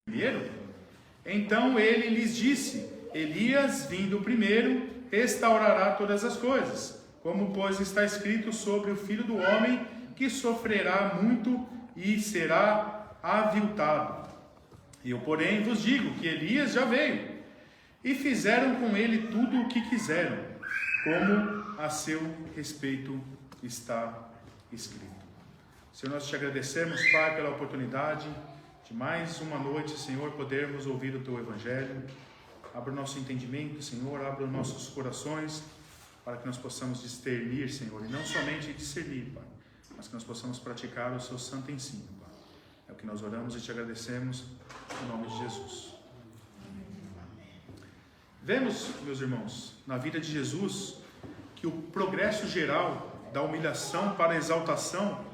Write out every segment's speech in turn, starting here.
primeiro? Então ele lhes disse: Elias, vindo primeiro, restaurará todas as coisas, como pois está escrito sobre o Filho do Homem, que sofrerá muito e será aviltado. Eu, porém, vos digo que Elias já veio, e fizeram com ele tudo o que quiseram, como a seu respeito está escrito. Senhor, nós te agradecemos, Pai, pela oportunidade de mais uma noite, Senhor, podermos ouvir o Teu Evangelho. Abra o nosso entendimento, Senhor, abra os nossos corações, para que nós possamos discernir, Senhor, e não somente discernir, Pai, mas que nós possamos praticar o Seu santo ensino, Pai. É o que nós oramos e te agradecemos, em nome de Jesus. Vemos, meus irmãos, na vida de Jesus, que o progresso geral da humilhação para a exaltação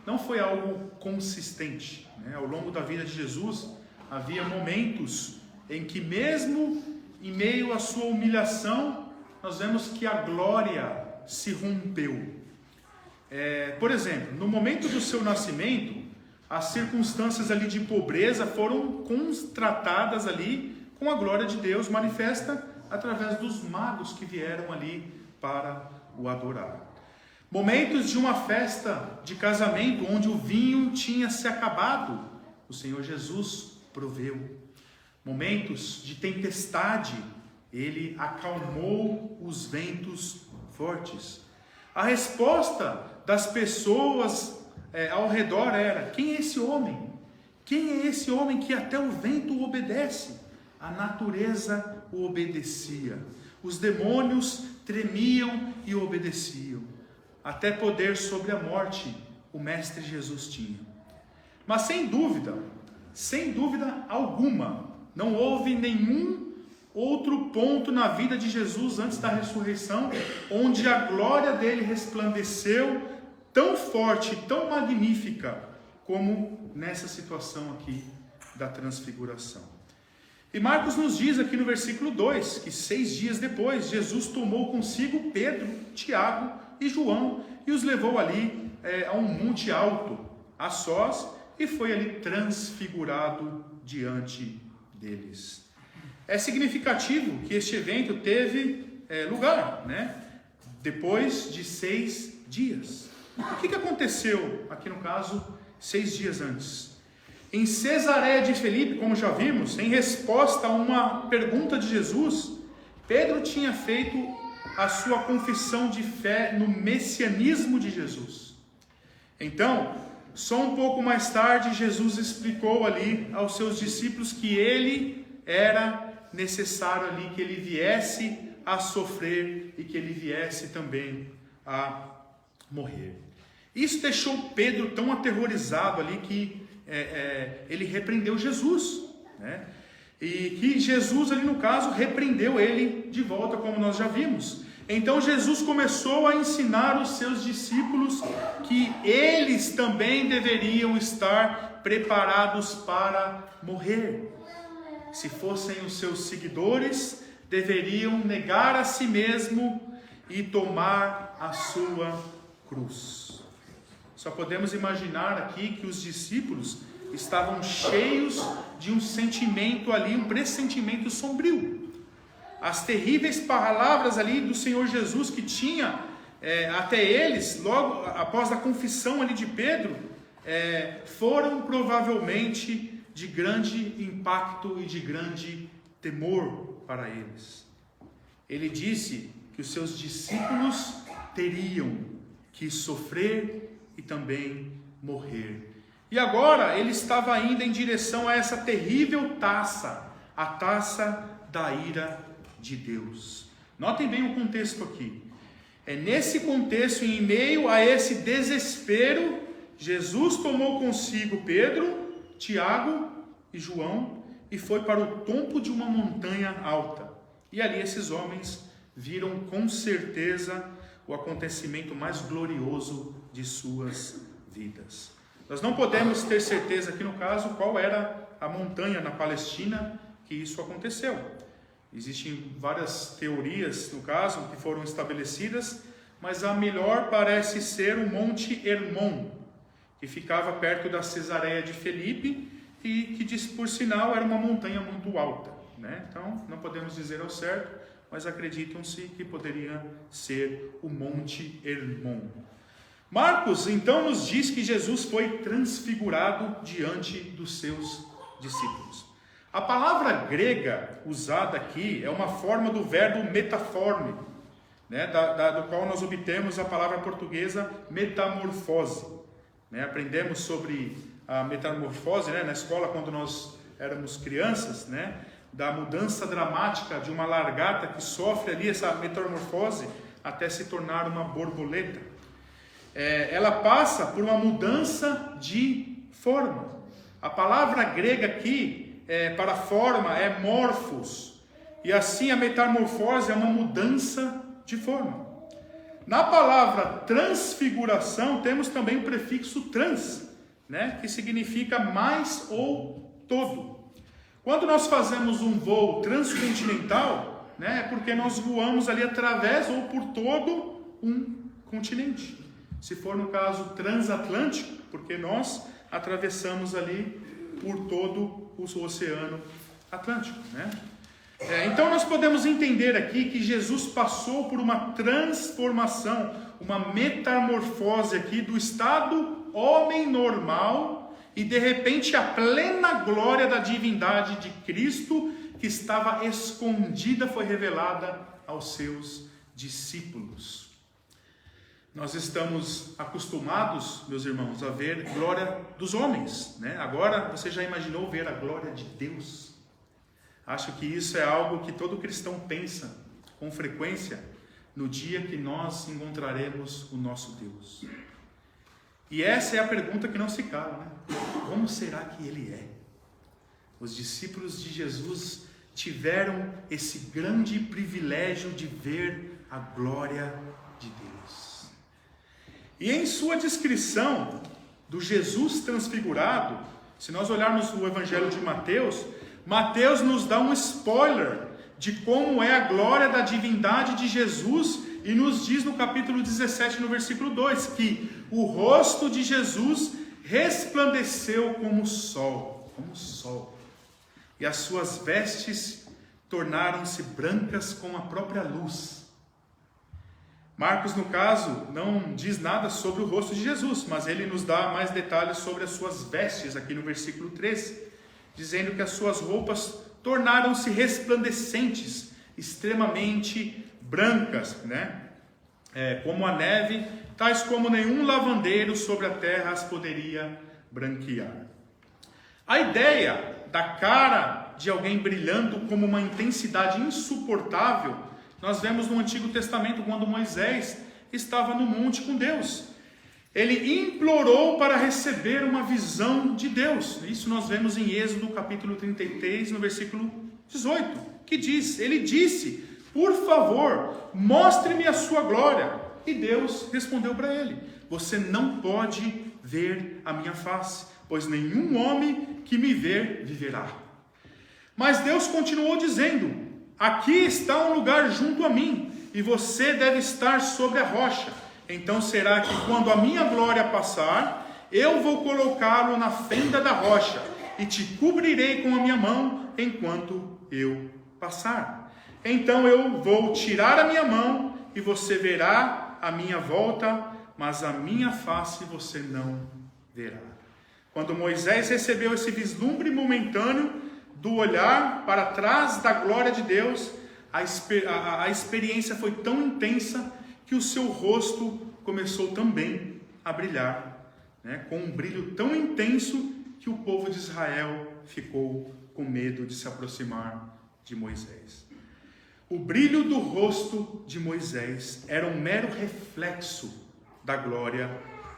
não foi algo consistente, né? Ao longo da vida de Jesus, havia momentos em que, mesmo em meio à sua humilhação, nós vemos que a glória se rompeu. Por exemplo, no momento do seu nascimento, as circunstâncias ali de pobreza foram contratadas ali com a glória de Deus manifesta através dos magos que vieram ali para o adorar. Momentos de uma festa de casamento, onde o vinho tinha se acabado, o Senhor Jesus proveu. Momentos de tempestade, Ele acalmou os ventos fortes. A resposta das pessoas ao redor era: quem é esse homem? Quem é esse homem que até o vento obedece? A natureza o obedecia. Os demônios tremiam e obedeciam. Até poder sobre a morte o Mestre Jesus tinha. Mas sem dúvida alguma, não houve nenhum outro ponto na vida de Jesus antes da ressurreição, onde a glória dele resplandeceu tão forte, tão magnífica, como nessa situação aqui da transfiguração. E Marcos nos diz aqui no versículo 2, que 6 dias depois, Jesus tomou consigo Pedro, Tiago e João, e os levou ali a um monte alto, a sós, e foi ali transfigurado diante deles. É significativo que este evento teve lugar, né? Depois de 6 dias. O que aconteceu aqui no caso 6 dias antes? Em Cesareia de Filipe, como já vimos, em resposta a uma pergunta de Jesus, Pedro tinha feito a sua confissão de fé no messianismo de Jesus. Então, só um pouco mais tarde, Jesus explicou ali aos seus discípulos que ele era necessário ali, que ele viesse a sofrer e que ele viesse também a morrer. Isso deixou Pedro tão aterrorizado ali que ele repreendeu Jesus, né? E que Jesus ali no caso repreendeu ele de volta, como nós já vimos. Então Jesus começou a ensinar os seus discípulos que eles também deveriam estar preparados para morrer. Se fossem os seus seguidores, deveriam negar a si mesmo e tomar a sua cruz. Só podemos imaginar aqui que os discípulos estavam cheios de um sentimento ali, um pressentimento sombrio. As terríveis palavras ali do Senhor Jesus que tinha até eles, logo após a confissão ali de Pedro, foram provavelmente de grande impacto e de grande temor para eles. Ele disse que os seus discípulos teriam que sofrer e também morrer. E agora ele estava indo em direção a essa terrível taça, a taça da ira de Deus. Notem bem o contexto aqui. É nesse contexto, em meio a esse desespero, Jesus tomou consigo Pedro, Tiago e João e foi para o topo de uma montanha alta. E ali esses homens viram com certeza o acontecimento mais glorioso de suas vidas. Nós não podemos ter certeza aqui no caso qual era a montanha na Palestina que isso aconteceu. Existem várias teorias no caso que foram estabelecidas, mas a melhor parece ser o Monte Hermon, que ficava perto da Cesareia de Filipe e que por sinal era uma montanha muito alta, né? Então não podemos dizer ao certo, mas acreditam-se que poderia ser o Monte Hermon. Marcos então nos diz que Jesus foi transfigurado diante dos seus discípulos. A palavra grega usada aqui é uma forma do verbo metaforme, né, do qual nós obtemos a palavra portuguesa metamorfose. Né, aprendemos sobre a metamorfose, né, na escola quando nós éramos crianças, né, da mudança dramática de uma lagarta que sofre ali essa metamorfose até se tornar uma borboleta. Ela passa por uma mudança de forma. A palavra grega aqui para forma é morphos, e assim a metamorfose é uma mudança de forma. Na palavra transfiguração temos também o prefixo trans, né, que significa mais ou todo. Quando nós fazemos um voo transcontinental, né, é porque nós voamos ali através ou por todo um continente. Se for no caso transatlântico, porque nós atravessamos ali por todo o Oceano Atlântico, né? Então nós podemos entender aqui que Jesus passou por uma transformação, uma metamorfose aqui do estado homem normal e de repente a plena glória da divindade de Cristo que estava escondida foi revelada aos seus discípulos. Nós estamos acostumados, meus irmãos, a ver glória dos homens, né? Agora você já imaginou ver a glória de Deus? Acho que isso é algo que todo cristão pensa com frequência no dia que nós encontraremos o nosso Deus. E essa é a pergunta que não se cala, né? Como será que Ele é? Os discípulos de Jesus tiveram esse grande privilégio de ver a glória de Deus. E em sua descrição do Jesus transfigurado, se nós olharmos o Evangelho de Mateus, Mateus nos dá um spoiler de como é a glória da divindade de Jesus e nos diz no capítulo 17, no versículo 2, que o rosto de Jesus resplandeceu como o sol, e as suas vestes tornaram-se brancas como a própria luz. Marcos, no caso, não diz nada sobre o rosto de Jesus, mas ele nos dá mais detalhes sobre as suas vestes aqui no versículo 13, dizendo que as suas roupas tornaram-se resplandecentes, extremamente brancas, né? Como a neve, tais como nenhum lavandeiro sobre a terra as poderia branquear. A ideia da cara de alguém brilhando como uma intensidade insuportável, nós vemos no Antigo Testamento quando Moisés estava no monte com Deus. Ele implorou para receber uma visão de Deus. Isso nós vemos em Êxodo capítulo 33, no versículo 18, que diz, ele disse, por favor, mostre-me a sua glória. E Deus respondeu para ele, você não pode ver a minha face, pois nenhum homem que me ver viverá. Mas Deus continuou dizendo, aqui está um lugar junto a mim, e você deve estar sobre a rocha. Então será que quando a minha glória passar, eu vou colocá-lo na fenda da rocha, e te cobrirei com a minha mão enquanto eu passar. Então eu vou tirar a minha mão, e você verá a minha volta, mas a minha face você não verá. Quando Moisés recebeu esse vislumbre momentâneo do olhar para trás da glória de Deus, a experiência foi tão intensa que o seu rosto começou também a brilhar, né, com um brilho tão intenso que o povo de Israel ficou com medo de se aproximar de Moisés. O brilho do rosto de Moisés era um mero reflexo da glória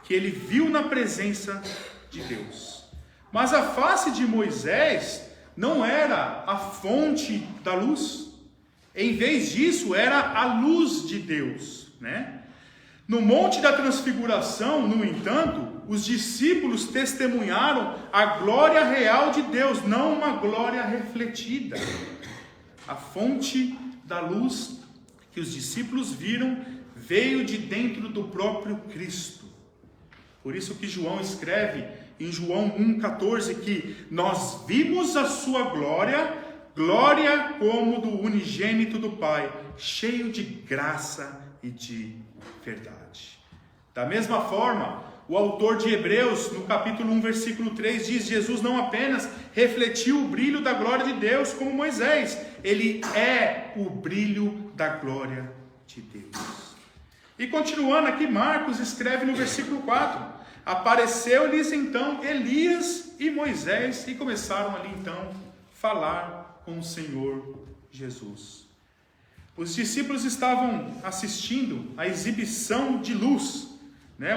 que ele viu na presença de Deus. Mas a face de Moisés não era a fonte da luz. Em vez disso, era a luz de Deus, né? No Monte da Transfiguração, no entanto, os discípulos testemunharam a glória real de Deus, não uma glória refletida. A fonte da luz que os discípulos viram veio de dentro do próprio Cristo. Por isso que João escreve em João 1,14, que nós vimos a sua glória, glória como do unigênito do Pai, cheio de graça e de verdade. Da mesma forma, o autor de Hebreus, no capítulo 1, versículo 3, diz: Jesus não apenas refletiu o brilho da glória de Deus como Moisés, ele é o brilho da glória de Deus. E continuando aqui, Marcos escreve no versículo 4: apareceu-lhes então Elias e Moisés, e começaram ali então falar com o Senhor Jesus. Os discípulos estavam assistindo a exibição de luz,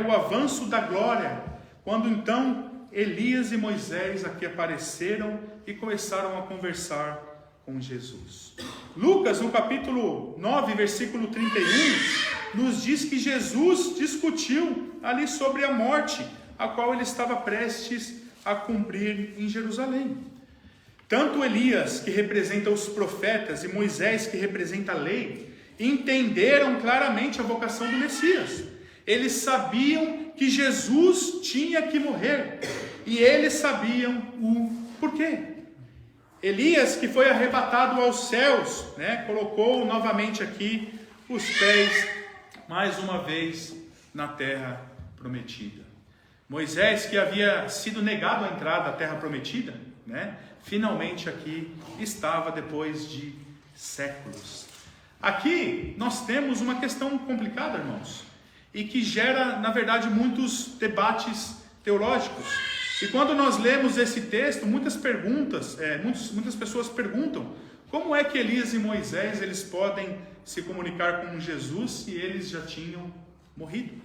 o avanço da glória, quando então Elias e Moisés aqui apareceram e começaram a conversar com Jesus. Lucas, no capítulo 9, versículo 31, nos diz que Jesus discutiu ali sobre a morte, a qual ele estava prestes a cumprir em Jerusalém. Tanto Elias, que representa os profetas, e Moisés, que representa a lei, entenderam claramente a vocação do Messias. Eles sabiam que Jesus tinha que morrer, e eles sabiam o porquê. Elias, que foi arrebatado aos céus, colocou novamente aqui os pés, mais uma vez, na terra prometida. Moisés, que havia sido negado a entrada à terra prometida, finalmente aqui estava depois de séculos. Aqui nós temos uma questão complicada, irmãos, e que gera, na verdade, muitos debates teológicos. E quando nós lemos esse texto, muitas pessoas perguntam: como é que Elias e Moisés eles podem se comunicar com Jesus se eles já tinham morrido?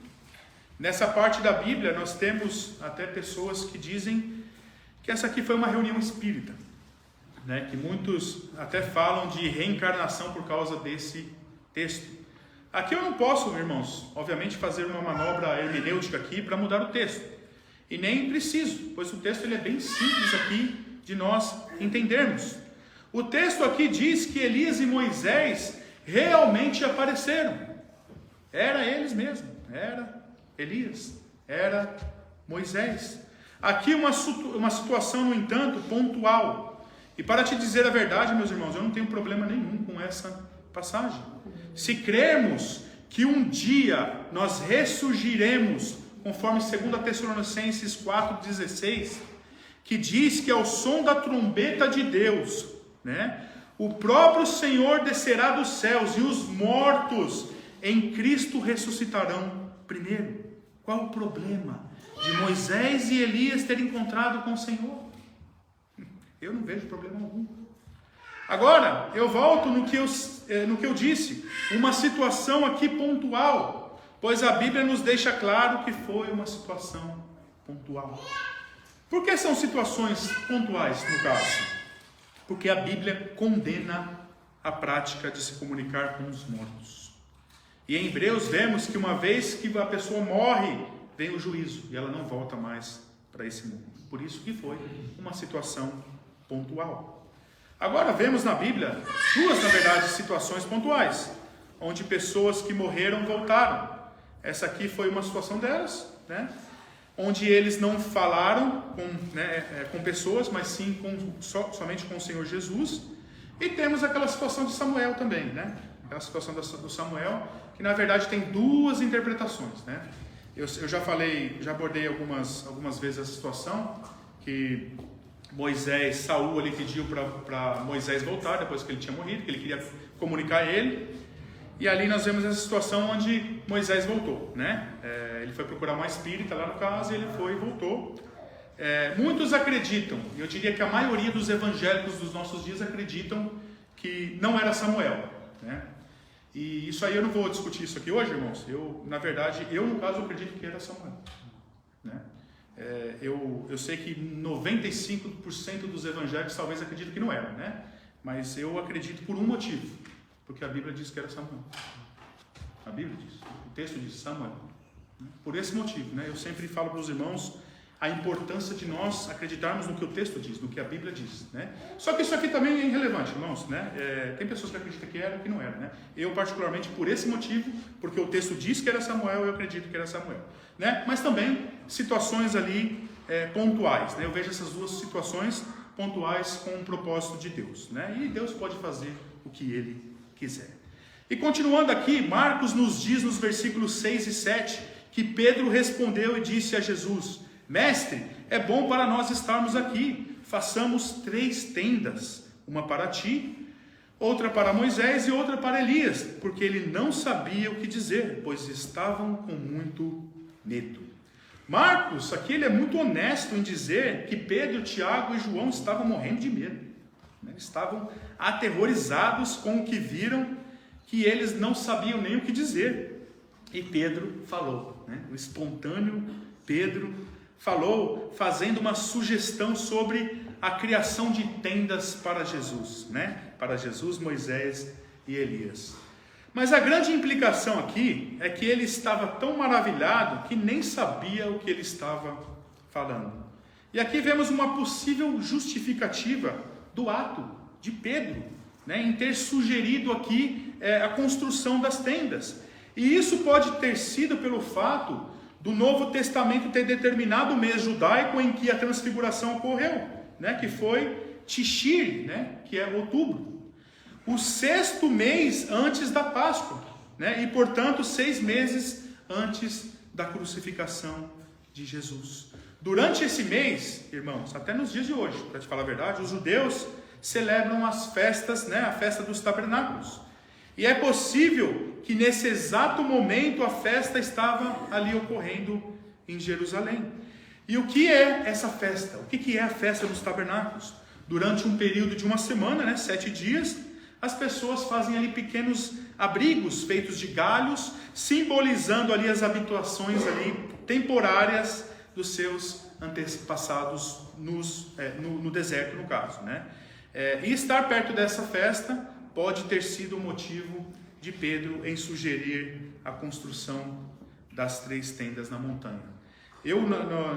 Nessa parte da Bíblia nós temos até pessoas que dizem que essa aqui foi uma reunião espírita, que muitos até falam de reencarnação por causa desse texto. Aqui eu não posso, irmãos, obviamente fazer uma manobra hermenêutica aqui para mudar o texto. E nem preciso, pois o texto ele é bem simples aqui de nós entendermos. O texto aqui diz que Elias e Moisés realmente apareceram. Era eles mesmos, era Elias, era Moisés. Aqui uma situação, no entanto, pontual. E para te dizer a verdade, meus irmãos, eu não tenho problema nenhum com essa passagem. Se crermos que um dia nós ressurgiremos, conforme 2 Tessalonicenses 4,16, que diz que ao som da trombeta de Deus, o próprio Senhor descerá dos céus e os mortos em Cristo ressuscitarão primeiro. Qual o problema de Moisés e Elias terem encontrado com o Senhor? Eu não vejo problema algum. Agora, eu volto no que eu disse, uma situação aqui pontual, pois a Bíblia nos deixa claro que foi uma situação pontual. Por que são situações pontuais, no caso? Porque a Bíblia condena a prática de se comunicar com os mortos. E em Hebreus vemos que uma vez que a pessoa morre, vem o juízo, e ela não volta mais para esse mundo. Por isso que foi uma situação pontual. Agora vemos na Bíblia duas, na verdade, situações pontuais, onde pessoas que morreram voltaram. Essa aqui foi uma situação delas, onde eles não falaram com pessoas, mas sim somente com o Senhor Jesus. E temos aquela situação de Samuel também, aquela situação do Samuel, que na verdade tem duas interpretações, Eu já abordei algumas vezes essa situação, que Saul ali pediu para Moisés voltar, depois que ele tinha morrido, que ele queria comunicar a ele, e ali nós vemos essa situação onde Moisés voltou, ele foi procurar uma espírita lá no caso, e ele foi e voltou. Muitos acreditam, e eu diria que a maioria dos evangélicos dos nossos dias acreditam que não era Samuel, E isso aí eu não vou discutir isso aqui hoje, irmãos. Na verdade, no caso, acredito que era Samuel, Eu sei que 95% dos evangélicos talvez acreditem que não era, Mas eu acredito por um motivo, porque a Bíblia diz que era Samuel. A Bíblia diz, o texto diz Samuel. Por esse motivo, Eu sempre falo para os irmãos a importância de nós acreditarmos no que o texto diz, no que a Bíblia diz, Só que isso aqui também é irrelevante, irmãos, Tem pessoas que acreditam que era, que não era, Eu particularmente por esse motivo, porque o texto diz que era Samuel, eu acredito que era Samuel, Mas também situações ali pontuais, né? Eu vejo essas duas situações pontuais com o propósito de Deus, né? E Deus pode fazer o que Ele quiser. E continuando aqui, Marcos nos diz nos versículos 6 e 7 que Pedro respondeu e disse a Jesus: Mestre, é bom para nós estarmos aqui, façamos 3 tendas, uma para ti, outra para Moisés e outra para Elias, porque ele não sabia o que dizer, pois estavam com muito medo. Marcos, aqui ele é muito honesto em dizer que Pedro, Tiago e João estavam morrendo de medo, né? Estavam aterrorizados com o que viram, que eles não sabiam nem o que dizer. E Pedro falou, né? O espontâneo Pedro falou, fazendo uma sugestão sobre a criação de tendas para Jesus, né? Para Jesus, Moisés e Elias. Mas a grande implicação aqui é que ele estava tão maravilhado que nem sabia o que ele estava falando. E aqui vemos uma possível justificativa do ato de Pedro, né, em ter sugerido aqui a construção das tendas. E isso pode ter sido pelo fato do Novo Testamento ter determinado o mês judaico em que a transfiguração ocorreu, né, que foi Tishir, né, que é outubro. O 6º mês antes da Páscoa, né? E portanto 6 meses antes da crucificação de Jesus. Durante esse mês, irmãos, até nos dias de hoje, para te falar a verdade, os judeus celebram as festas, né? A festa dos tabernáculos. E é possível que nesse exato momento a festa estava ali ocorrendo em Jerusalém. E o que é essa festa? O que é a festa dos tabernáculos? Durante um período de uma semana, né? 7 dias, as pessoas fazem ali pequenos abrigos feitos de galhos, simbolizando ali as habitações ali temporárias dos seus antepassados no deserto, no caso, né? E estar perto dessa festa pode ter sido o motivo de Pedro em sugerir a construção das 3 tendas na montanha. Eu,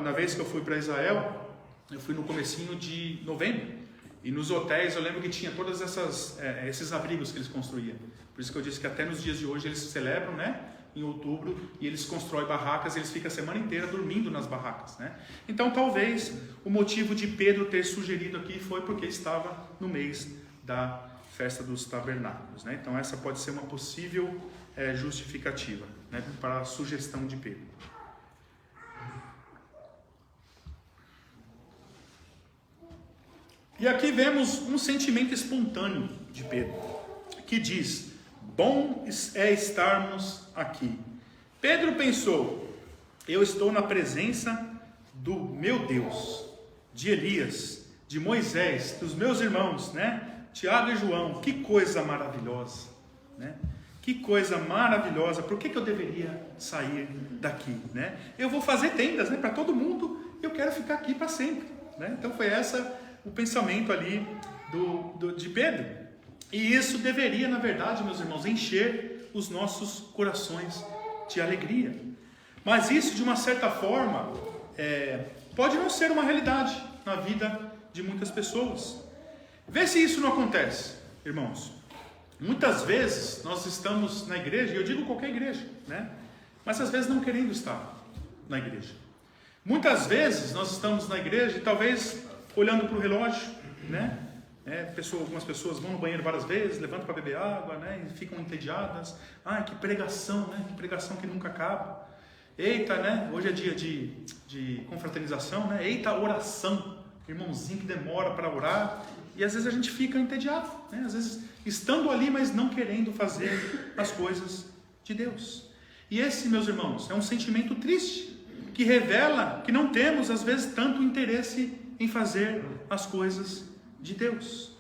na vez que eu fui para Israel, eu fui no comecinho de novembro. E nos hotéis eu lembro que tinha todos esses abrigos que eles construíam. Por isso que eu disse que até nos dias de hoje eles celebram, né, em outubro, e eles constroem barracas, e eles ficam a semana inteira dormindo nas barracas, né? Então talvez o motivo de Pedro ter sugerido aqui foi porque estava no mês da festa dos tabernáculos, né? Então essa pode ser uma possível justificativa, né, para a sugestão de Pedro. E aqui vemos um sentimento espontâneo de Pedro, que diz: bom é estarmos aqui. Pedro pensou: eu estou na presença do meu Deus, de Elias, de Moisés, dos meus irmãos, né? Tiago e João, que coisa maravilhosa, né? Que coisa maravilhosa, por que eu deveria sair daqui, né? Eu vou fazer tendas, né, para todo mundo, eu quero ficar aqui para sempre, né? Então foi o pensamento ali de Pedro. E isso deveria, na verdade, meus irmãos, encher os nossos corações de alegria. Mas isso, de uma certa forma, pode não ser uma realidade na vida de muitas pessoas. Vê se isso não acontece, irmãos. Muitas vezes nós estamos na igreja, e eu digo qualquer igreja, né? Mas às vezes não querendo estar na igreja. Muitas vezes nós estamos na igreja e talvez olhando para o relógio, né? Algumas pessoas vão no banheiro várias vezes, levantam para beber água, né? E ficam entediadas. Ai, que pregação, né? Que pregação que nunca acaba. Eita, né? Hoje é dia de confraternização, né? Eita, oração. Irmãozinho que demora para orar. E às vezes a gente fica entediado, né? Às vezes estando ali, mas não querendo fazer as coisas de Deus. E esse, meus irmãos, é um sentimento triste, que revela que não temos, às vezes, tanto interesse em fazer as coisas de Deus.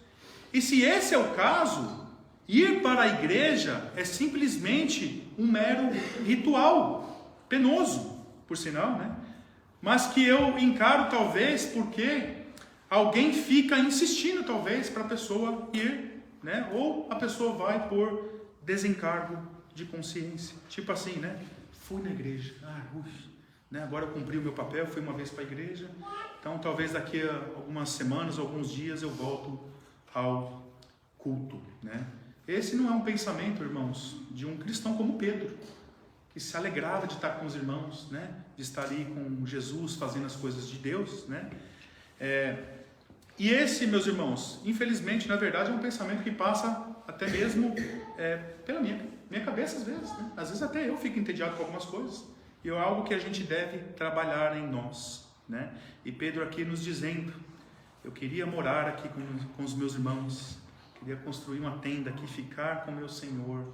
E se esse é o caso, ir para a igreja é simplesmente um mero ritual, penoso, por sinal, né? Mas que eu encaro talvez porque alguém fica insistindo talvez para a pessoa ir, né? Ou a pessoa vai por desencargo de consciência, tipo assim, né? Fui na igreja, né? Agora eu cumpri o meu papel, fui uma vez para a igreja, então talvez daqui a algumas semanas, alguns dias eu volto ao culto, né? Esse não é um pensamento, irmãos, de um cristão como Pedro, que que se alegrava de estar com os irmãos, né? De estar ali com Jesus, fazendo as coisas de Deus, né? E esse, meus irmãos, infelizmente, na verdade, é um pensamento que passa até mesmo pela minha cabeça às vezes, né? Às vezes até eu fico entediado com algumas coisas, e é algo que a gente deve trabalhar em nós, né? E Pedro aqui nos dizendo: eu queria morar aqui com os meus irmãos, queria construir uma tenda aqui, ficar com meu Senhor.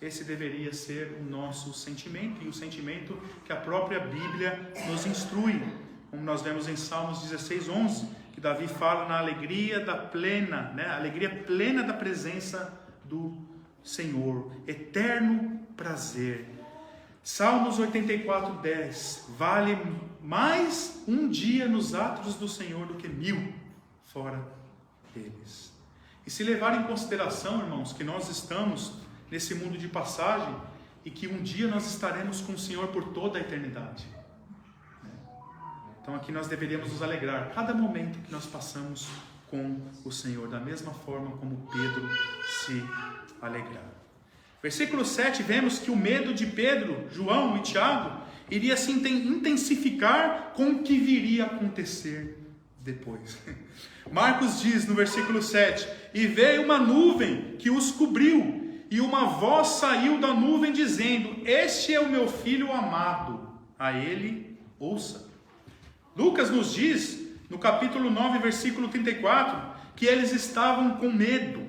Esse deveria ser o nosso sentimento, e o sentimento que a própria Bíblia nos instrui, como nós vemos em Salmos 16:11, que Davi fala na alegria da plena, né? A alegria plena da presença do Senhor, eterno prazer. Salmos 84:10, vale mais um dia nos atos do Senhor do que 1000 fora deles. E se levar em consideração, irmãos, que nós estamos nesse mundo de passagem e que um dia nós estaremos com o Senhor por toda a eternidade. Então aqui nós deveríamos nos alegrar cada momento que nós passamos com o Senhor, da mesma forma como Pedro se alegrava. Versículo 7, vemos que o medo de Pedro, João e Tiago iria se intensificar com o que viria a acontecer depois. Marcos diz no versículo 7, e veio uma nuvem que os cobriu, e uma voz saiu da nuvem dizendo: este é o meu filho amado, a ele ouça. Lucas nos diz, no capítulo 9, versículo 34, que eles estavam com medo.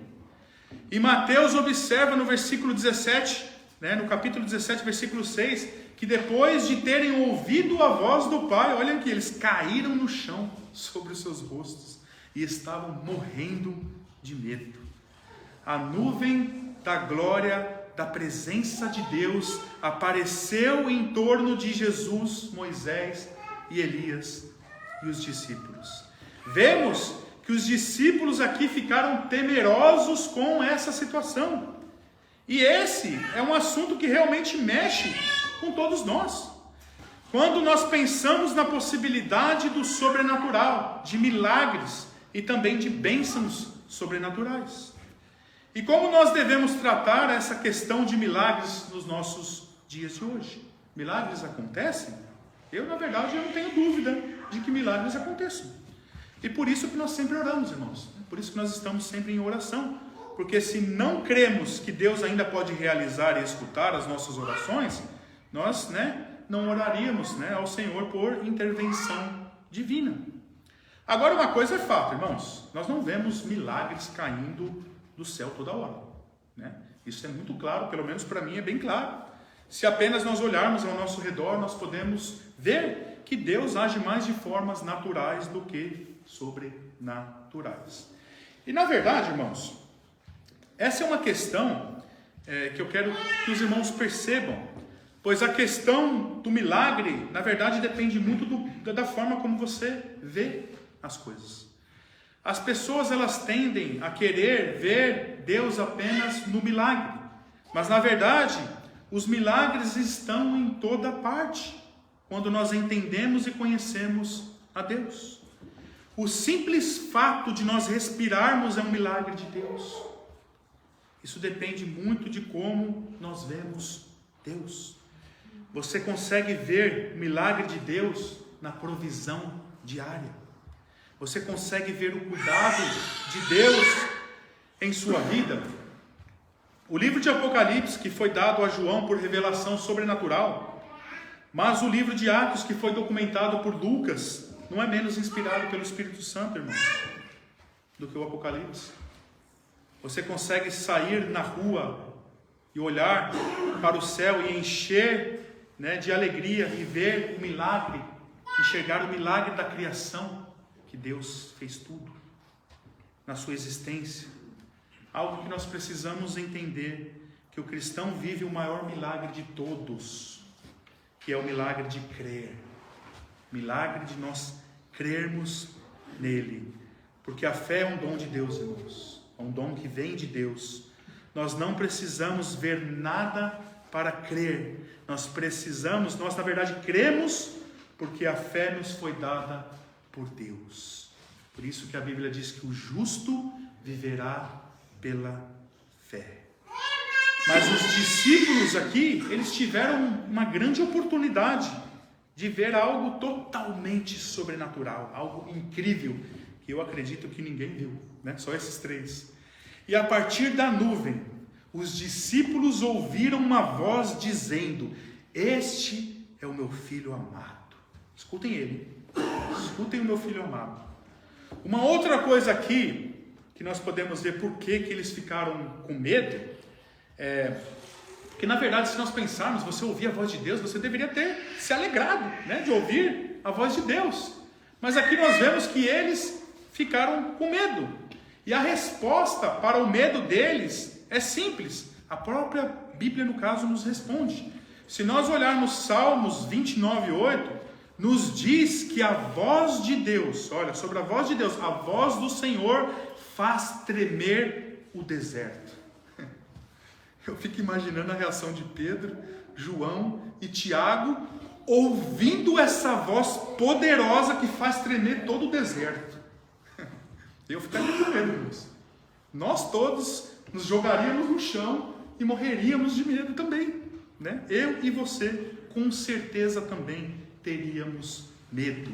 E Mateus observa no versículo 17, né, no capítulo 17, versículo 6, que depois de terem ouvido a voz do Pai, olhem que eles caíram no chão sobre os seus rostos e estavam morrendo de medo. A nuvem da glória, da presença de Deus, apareceu em torno de Jesus, Moisés e Elias e os discípulos. Vemos que os discípulos aqui ficaram temerosos com essa situação. E esse é um assunto que realmente mexe com todos nós. Quando nós pensamos na possibilidade do sobrenatural, de milagres e também de bênçãos sobrenaturais. E como nós devemos tratar essa questão de milagres nos nossos dias de hoje? Milagres acontecem? Eu, na verdade, não tenho dúvida de que milagres aconteçam. E por isso que nós sempre oramos, irmãos. Por isso que nós estamos sempre em oração. Porque se não cremos que Deus ainda pode realizar e escutar as nossas orações, nós, não oraríamos, ao Senhor por intervenção divina. Agora, uma coisa é fato, irmãos. Nós não vemos milagres caindo do céu toda hora, Isso é muito claro, pelo menos para mim é bem claro. Se apenas nós olharmos ao nosso redor, nós podemos ver que Deus age mais de formas naturais do que sobrenaturais. E na verdade, irmãos, essa é uma questão que eu quero que os irmãos percebam, pois a questão do milagre, na verdade, depende muito da forma como você vê as coisas. As pessoas, elas tendem a querer ver Deus apenas no milagre. Mas, na verdade, os milagres estão em toda parte, quando nós entendemos e conhecemos a Deus. O simples fato de nós respirarmos é um milagre de Deus. Isso depende muito de como nós vemos Deus. Você consegue ver o milagre de Deus na provisão diária. Você consegue ver o cuidado de Deus em sua vida. O livro de Apocalipse, que foi dado a João por revelação sobrenatural, mas o livro de Atos, que foi documentado por Lucas, não é menos inspirado pelo Espírito Santo, irmão, do que o Apocalipse. Você consegue sair na rua e olhar para o céu e encher de alegria e ver o milagre, enxergar o milagre da criação, que Deus fez tudo na sua existência. Algo que nós precisamos entender, que o cristão vive o maior milagre de todos, que é o milagre de crer. Milagre de nós crermos nele. Porque a fé é um dom de Deus, irmãos. É um dom que vem de Deus. Nós não precisamos ver nada para crer. Nós na verdade cremos porque a fé nos foi dada por Deus. Por isso que a Bíblia diz que o justo viverá pela fé. Mas os discípulos aqui, eles tiveram uma grande oportunidade de ver algo totalmente sobrenatural, algo incrível, que eu acredito que ninguém viu, né? Só esses 3. E a partir da nuvem, os discípulos ouviram uma voz dizendo: este é o meu filho amado. Escutem ele. Escutem o meu filho amado. Uma outra coisa aqui, que nós podemos ver por que eles ficaram com medo, porque na verdade, se nós pensarmos, você ouvir a voz de Deus, você deveria ter se alegrado, né, de ouvir a voz de Deus. Mas aqui nós vemos que eles ficaram com medo. E a resposta para o medo deles é simples. A própria Bíblia, no caso, nos responde. Se nós olharmos Salmos 29:8, nos diz que a voz de Deus, olha, sobre a voz de Deus, a voz do Senhor faz tremer o deserto. Eu fico imaginando a reação de Pedro, João e Tiago, ouvindo essa voz poderosa que faz tremer todo o deserto. Eu ficaria com medo, irmãos. Nós todos nos jogaríamos no chão e morreríamos de medo também, né? Eu e você, com certeza, também teríamos medo.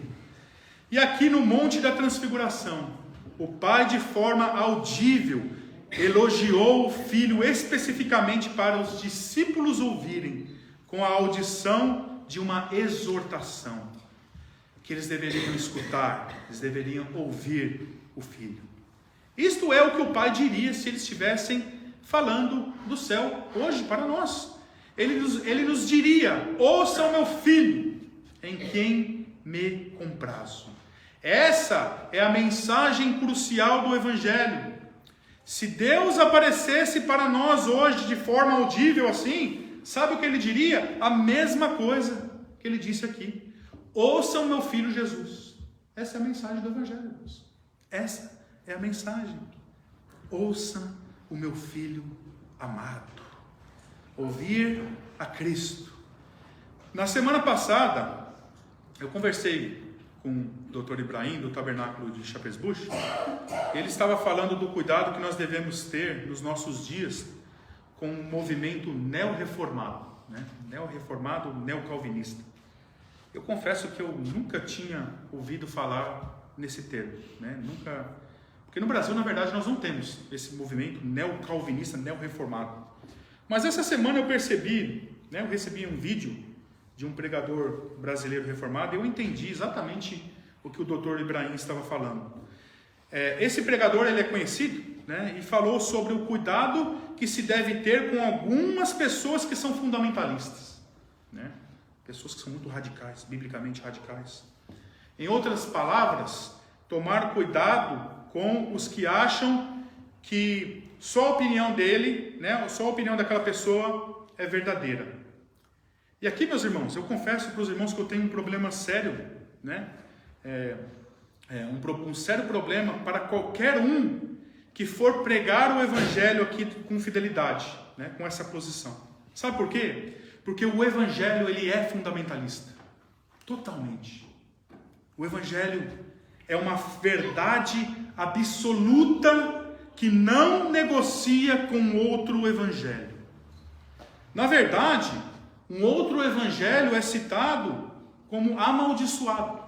E aqui no Monte da Transfiguração, o Pai, de forma audível, elogiou o Filho especificamente para os discípulos ouvirem, com a audição de uma exortação, que eles deveriam escutar, eles deveriam ouvir o Filho. Isto é o que o Pai diria se eles estivessem falando do céu hoje para nós. Ele nos diria: ouçam meu Filho, em quem me comprazo. Essa é a mensagem crucial do Evangelho. Se Deus aparecesse para nós hoje de forma audível assim, sabe o que ele diria? A mesma coisa que ele disse aqui: ouçam meu Filho Jesus. Essa é a mensagem do Evangelho, irmãos. Essa é a mensagem. Ouçam o meu Filho amado. Ouvir a Cristo. Na semana passada, eu conversei com o Dr. Ibrahim, do Tabernáculo de Chapesbush. Ele estava falando do cuidado que nós devemos ter nos nossos dias com o movimento neo-reformado, né? Neo-reformado, neo-calvinista. Eu confesso que eu nunca tinha ouvido falar nesse termo, né? Nunca, porque no Brasil, na verdade, nós não temos esse movimento neo-calvinista, neo-reformado. Mas essa semana eu percebi, né? Eu recebi um vídeo de um pregador brasileiro reformado, e eu entendi exatamente o que o Dr. Ibrahim estava falando. Esse pregador, ele é conhecido, né, e falou sobre o cuidado que se deve ter com algumas pessoas que são fundamentalistas, né, pessoas que são muito radicais, biblicamente radicais. Em outras palavras, tomar cuidado com os que acham que só a opinião dele, né, só a opinião daquela pessoa é verdadeira. E aqui, meus irmãos, eu confesso para os irmãos que eu tenho um problema sério, né? Um sério problema para qualquer um que for pregar o Evangelho aqui com fidelidade, né? Com essa posição. Sabe por quê? Porque o Evangelho, ele é fundamentalista. Totalmente. O Evangelho é uma verdade absoluta que não negocia com outro Evangelho. Na verdade, um outro evangelho é citado como amaldiçoado.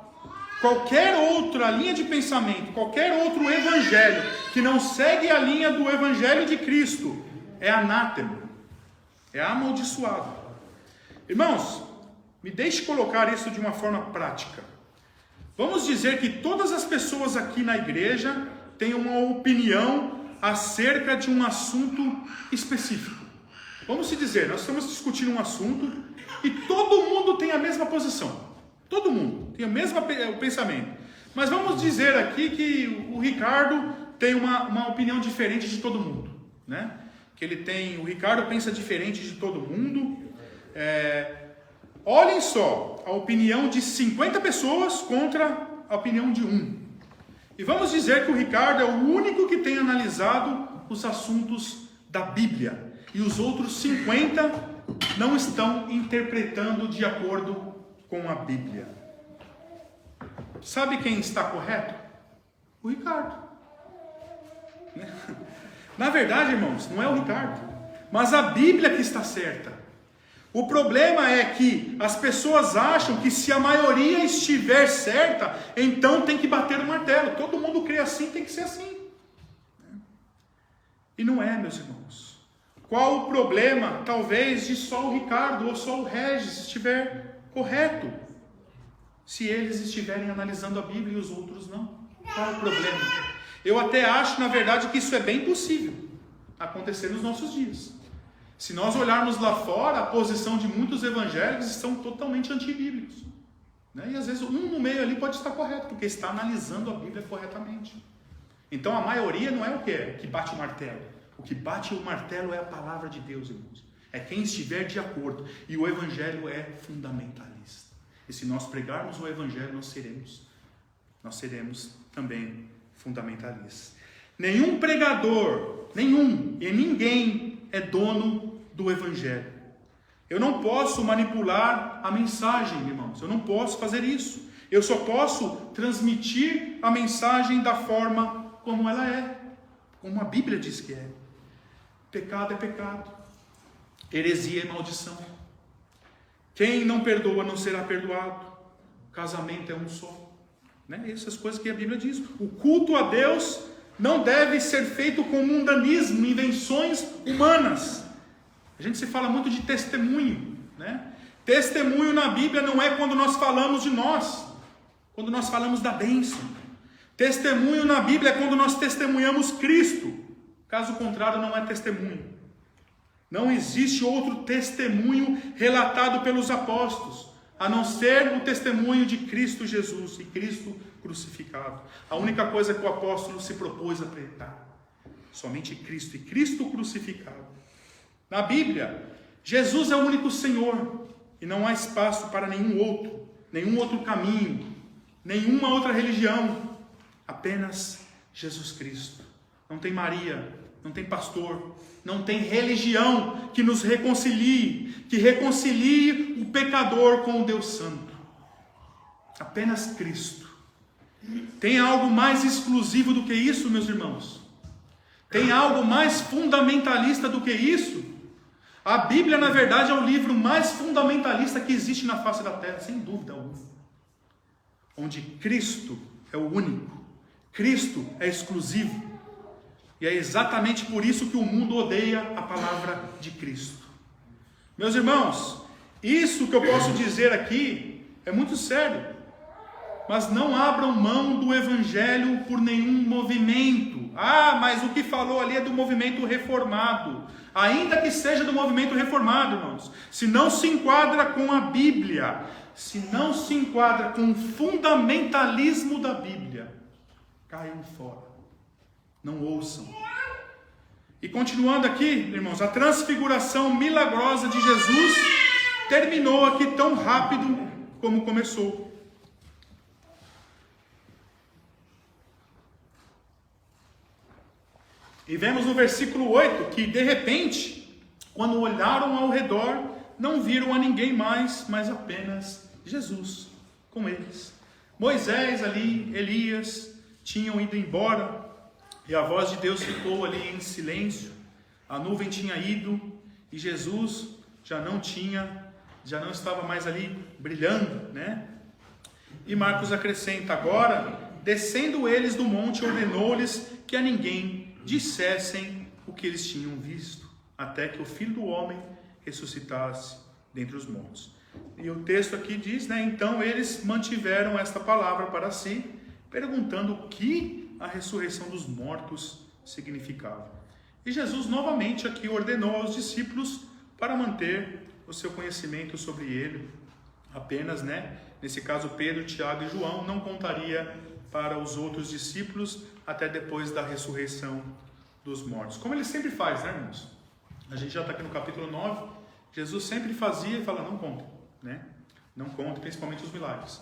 Qualquer outra linha de pensamento, qualquer outro evangelho que não segue a linha do evangelho de Cristo é anátema, é amaldiçoado. Irmãos, me deixe colocar isso de uma forma prática. Vamos dizer que todas as pessoas aqui na igreja têm uma opinião acerca de um assunto específico. Vamos se dizer, nós estamos discutindo um assunto e todo mundo tem a mesma posição. Todo mundo tem o mesmo pensamento. Mas vamos dizer aqui que o Ricardo tem uma opinião diferente de todo mundo, né? O Ricardo pensa diferente de todo mundo. Olhem só, a opinião de 50 pessoas contra a opinião de um. E vamos dizer que o Ricardo é o único que tem analisado os assuntos da Bíblia. E os outros 50 não estão interpretando de acordo com a Bíblia. Sabe quem está correto? O Ricardo. Na verdade, irmãos, não é o Ricardo. mas a Bíblia que está certa. O problema é que as pessoas acham que se a maioria estiver certa, então tem que bater o martelo. Todo mundo crê assim, tem que ser assim. E não é, meus irmãos. Qual o problema, talvez, de só o Ricardo ou só o Regis estiver correto, se eles estiverem analisando a Bíblia e os outros não? Qual o problema? Eu até acho, na verdade, que isso é bem possível acontecer nos nossos dias. Se nós olharmos lá fora, a posição de muitos evangélicos são totalmente antibíblicos. E às vezes um no meio ali pode estar correto, porque está analisando a Bíblia corretamente. Então a maioria não é o que bate o martelo. O que bate o martelo é a palavra de Deus, irmãos. É quem estiver de acordo. E o evangelho é fundamentalista. E se nós pregarmos o evangelho, nós seremos também fundamentalistas. Nenhum pregador, ninguém é dono do evangelho. Eu não posso manipular a mensagem, irmãos. Eu não posso fazer isso. Eu só posso transmitir a mensagem da forma como ela é, como a Bíblia diz que é. Pecado é pecado. Heresia é maldição. Quem não perdoa não será perdoado. Casamento é um só. Essas coisas que a Bíblia diz. O culto a Deus não deve ser feito com mundanismo, invenções humanas. A gente se fala muito de testemunho, Testemunho na Bíblia não é quando nós falamos de nós, quando nós falamos da bênção. Testemunho na Bíblia é quando nós testemunhamos Cristo. Caso contrário, não é testemunho. Não existe outro testemunho relatado pelos apóstolos, a não ser o testemunho de Cristo Jesus e Cristo crucificado. A única coisa que o apóstolo se propôs a pregar. Somente Cristo e Cristo crucificado. Na Bíblia, Jesus é o único Senhor e não há espaço para nenhum outro caminho, nenhuma outra religião, apenas Jesus Cristo. Não tem Maria, não tem pastor, não tem religião que nos reconcilie, que reconcilie o pecador com o Deus Santo. Apenas Cristo. Tem algo mais exclusivo do que isso, meus irmãos? Tem algo mais fundamentalista do que isso? A Bíblia, na verdade, é o livro mais fundamentalista que existe na face da terra, sem dúvida alguma. Onde Cristo é o único, Cristo é exclusivo. E é exatamente por isso que o mundo odeia a palavra de Cristo. Meus irmãos, isso que eu posso dizer aqui é muito sério. Mas não abram mão do evangelho por nenhum movimento. Mas o que falou ali é do movimento reformado. Ainda que seja do movimento reformado, irmãos. Se não se enquadra com a Bíblia, se não se enquadra com o fundamentalismo da Bíblia, caiam fora. Não ouçam. E continuando aqui, irmãos, a transfiguração milagrosa de Jesus terminou aqui tão rápido como começou. E vemos no versículo 8 que, de repente, quando olharam ao redor, não viram a ninguém mais, mas apenas Jesus com eles. Moisés ali, Elias, tinham ido embora, e a voz de Deus ficou ali em silêncio. A nuvem tinha ido, e Jesus já não estava mais ali brilhando, E Marcos acrescenta: agora, descendo eles do monte, ordenou-lhes que a ninguém dissessem o que eles tinham visto, até que o Filho do Homem ressuscitasse dentre os mortos. E o texto aqui diz, então eles mantiveram esta palavra para si, perguntando o que a ressurreição dos mortos significava. E Jesus novamente aqui ordenou aos discípulos para manter o seu conhecimento sobre ele. Apenas, nesse caso Pedro, Tiago e João, não contaria para os outros discípulos até depois da ressurreição dos mortos. Como ele sempre faz, irmãos? A gente já está aqui no capítulo 9. Jesus sempre fazia e fala: não conta, Não conta, principalmente os milagres,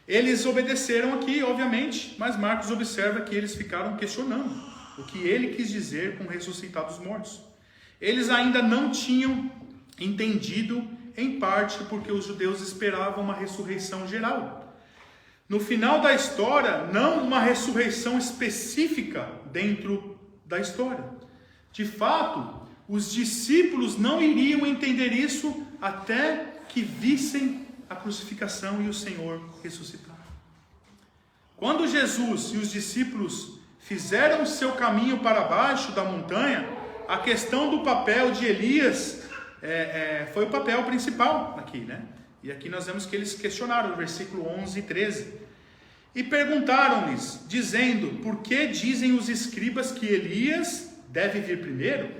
Eles obedeceram aqui, obviamente, mas Marcos observa que eles ficaram questionando o que ele quis dizer com ressuscitar dos mortos. Eles ainda não tinham entendido, em parte porque os judeus esperavam uma ressurreição geral. No final da história, não uma ressurreição específica dentro da história. De fato, os discípulos não iriam entender isso até que vissem a crucificação e o Senhor ressuscitar. Quando Jesus e os discípulos fizeram o seu caminho para baixo da montanha, a questão do papel de Elias foi o papel principal aqui, né? E aqui nós vemos que eles questionaram, no versículo 11 e 13. E perguntaram-lhes, dizendo, por que dizem os escribas que Elias deve vir primeiro?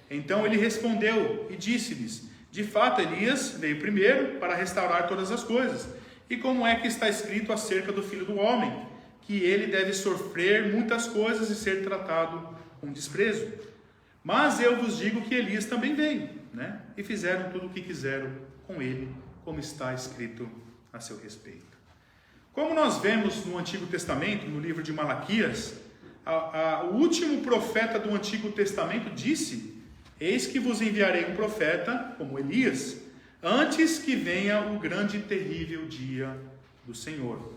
Então ele respondeu e disse-lhes, de fato Elias veio primeiro para restaurar todas as coisas. E como é que está escrito acerca do Filho do Homem? Que ele deve sofrer muitas coisas e ser tratado com desprezo. Mas eu vos digo que Elias também veio, né? E fizeram tudo o que quiseram com ele, como está escrito a seu respeito. Como nós vemos no Antigo Testamento, no livro de Malaquias, o último profeta do Antigo Testamento disse, eis que vos enviarei um profeta, como Elias, antes que venha o grande e terrível dia do Senhor.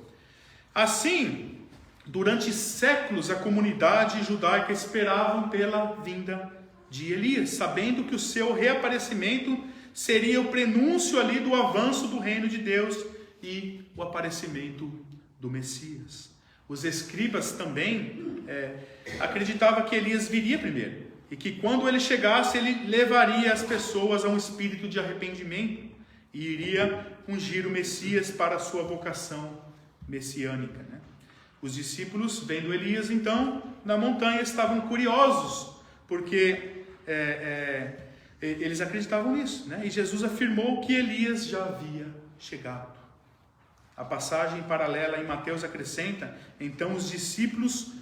Assim, durante séculos a comunidade judaica esperava pela vinda de Elias, sabendo que o seu reaparecimento seria o prenúncio ali do avanço do reino de Deus e o aparecimento do Messias. Os escribas também acreditavam que Elias viria primeiro e que quando ele chegasse ele levaria as pessoas a um espírito de arrependimento e iria ungir o Messias para a sua vocação messiânica, né? Os discípulos, vendo Elias então na montanha, estavam curiosos porque eles acreditavam nisso, né? E Jesus afirmou que Elias já havia chegado. A passagem paralela em Mateus acrescenta, então os discípulos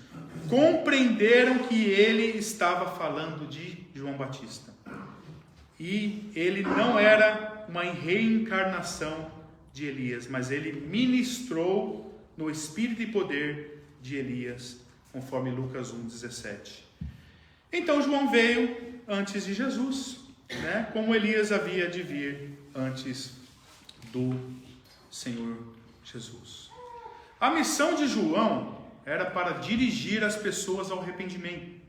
compreenderam que ele estava falando de João Batista. E ele não era uma reencarnação de Elias, mas ele ministrou no espírito e poder de Elias, conforme Lucas 1,17. Então João veio antes de Jesus, né? Como Elias havia de vir antes do Senhor Jesus. A missão de João era para dirigir as pessoas ao arrependimento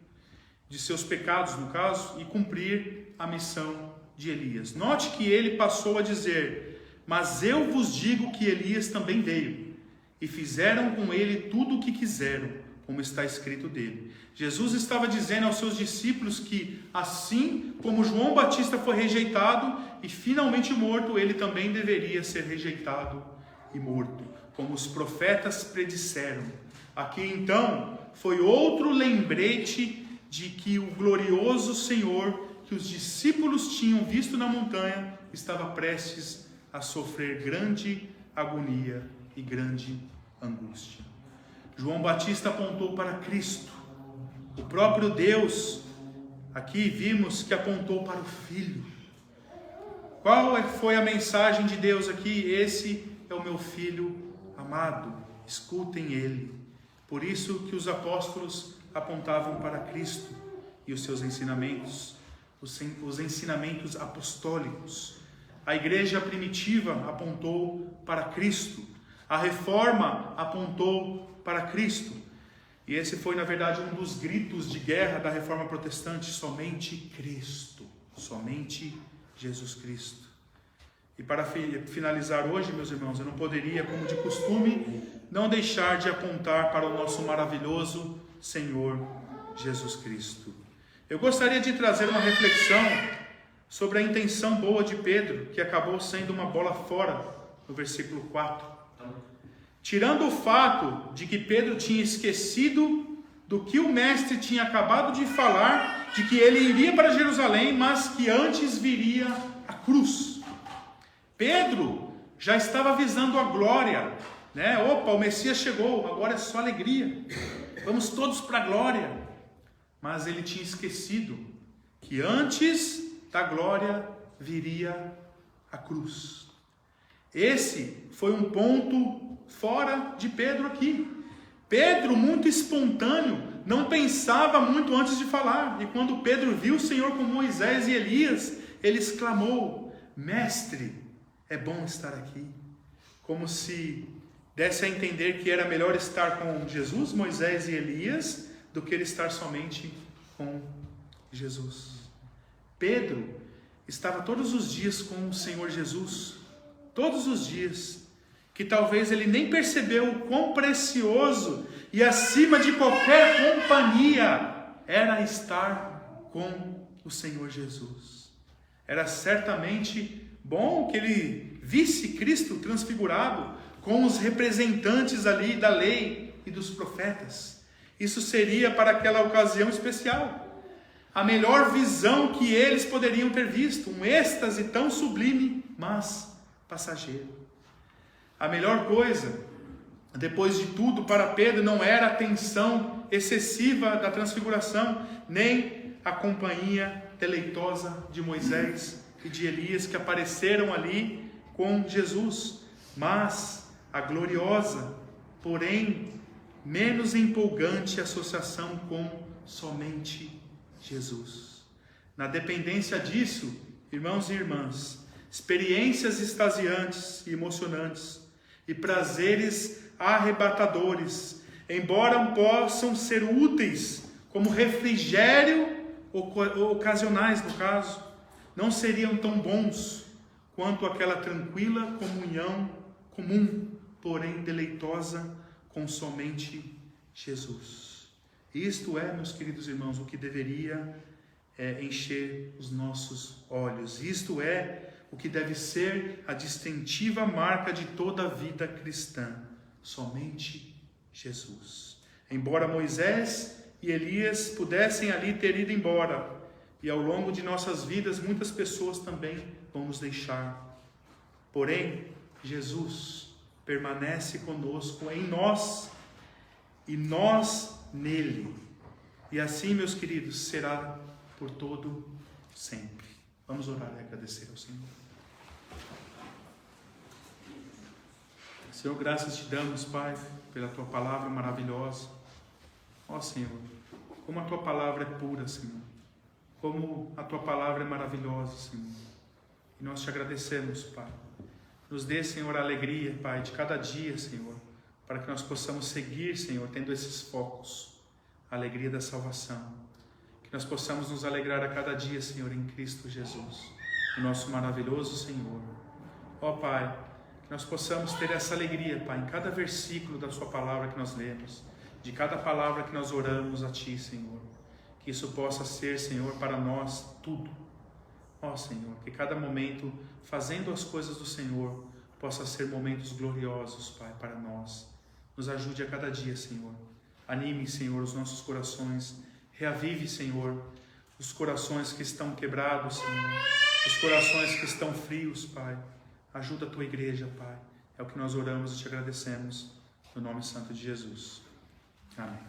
de seus pecados, no caso, e cumprir a missão de Elias. Note que ele passou a dizer, mas eu vos digo que Elias também veio, e fizeram com ele tudo o que quiseram, como está escrito dele. Jesus estava dizendo aos seus discípulos que, assim como João Batista foi rejeitado e finalmente morto, ele também deveria ser rejeitado e morto, como os profetas predisseram. Aqui então foi outro lembrete de que o glorioso Senhor que os discípulos tinham visto na montanha estava prestes a sofrer grande agonia e grande angústia. João Batista apontou para Cristo, o próprio Deus. Aqui vimos que apontou para o Filho. Qual foi a mensagem de Deus aqui? Esse é o meu Filho amado, escutem ele. Por isso que os apóstolos apontavam para Cristo e os seus ensinamentos, os ensinamentos apostólicos. A igreja primitiva apontou para Cristo, a reforma apontou para Cristo. E esse foi, na verdade, um dos gritos de guerra da reforma protestante: somente Cristo, somente Jesus Cristo. E para finalizar hoje, meus irmãos, eu não poderia, como de costume, não deixar de apontar para o nosso maravilhoso Senhor Jesus Cristo. Eu gostaria de trazer uma reflexão sobre a intenção boa de Pedro, que acabou sendo uma bola fora, no versículo 4. Tirando o fato de que Pedro tinha esquecido do que o mestre tinha acabado de falar, de que ele iria para Jerusalém, mas que antes viria a cruz. Pedro já estava visando a glória, né? Opa, o Messias chegou, agora é só alegria, vamos todos para a glória. Mas ele tinha esquecido que antes da glória viria a cruz. Esse foi um ponto fora de Pedro aqui. Pedro, muito espontâneo, não pensava muito antes de falar. E quando Pedro viu o Senhor com Moisés e Elias, ele exclamou: Mestre, é bom estar aqui. Como se desse a entender que era melhor estar com Jesus, Moisés e Elias, do que ele estar somente com Jesus. Pedro estava todos os dias com o Senhor Jesus, todos os dias, que talvez ele nem percebeu o quão precioso e acima de qualquer companhia era estar com o Senhor Jesus. Era certamente bom que ele visse Cristo transfigurado com os representantes ali da lei e dos profetas. Isso seria para aquela ocasião especial a melhor visão que eles poderiam ter visto, um êxtase tão sublime, mas passageiro. A melhor coisa, depois de tudo, para Pedro não era a tensão excessiva da transfiguração, nem a companhia deleitosa de Moisés e de Elias que apareceram ali com Jesus, mas a gloriosa, porém menos empolgante associação com somente Jesus. Na dependência disso, irmãos e irmãs, experiências extasiantes e emocionantes e prazeres arrebatadores, embora possam ser úteis como refrigério ocasionais no caso, não seriam tão bons quanto aquela tranquila comunhão comum, porém deleitosa com somente Jesus. Isto é, meus queridos irmãos, o que deveria encher os nossos olhos. Isto é o que deve ser a distintiva marca de toda a vida cristã, somente Jesus. Embora Moisés e Elias pudessem ali ter ido embora, e ao longo de nossas vidas muitas pessoas também vão nos deixar, porém Jesus permanece conosco em nós e nós nele, e assim, meus queridos, será por todo sempre. Vamos orar e agradecer ao Senhor. Senhor, graças te damos, Pai, pela tua palavra maravilhosa. Ó Senhor, como a tua palavra é pura, Senhor, como a tua palavra é maravilhosa, Senhor, e nós te agradecemos, Pai. Nos dê, Senhor, a alegria, Pai, de cada dia, Senhor, para que nós possamos seguir, Senhor, tendo esses focos, a alegria da salvação, que nós possamos nos alegrar a cada dia, Senhor, em Cristo Jesus, o nosso maravilhoso Senhor. Ó Pai, que nós possamos ter essa alegria, Pai, em cada versículo da sua palavra que nós lemos, de cada palavra que nós oramos a Ti, Senhor, que isso possa ser, Senhor, para nós tudo. Ó Senhor, que cada momento, fazendo as coisas do Senhor, possa ser momentos gloriosos, Pai, para nós. Nos ajude a cada dia, Senhor. Anime, Senhor, os nossos corações. Reavive, Senhor, os corações que estão quebrados, Senhor. Os corações que estão frios, Pai. Ajuda a Tua igreja, Pai. É o que nós oramos e te agradecemos. No nome santo de Jesus. Amém.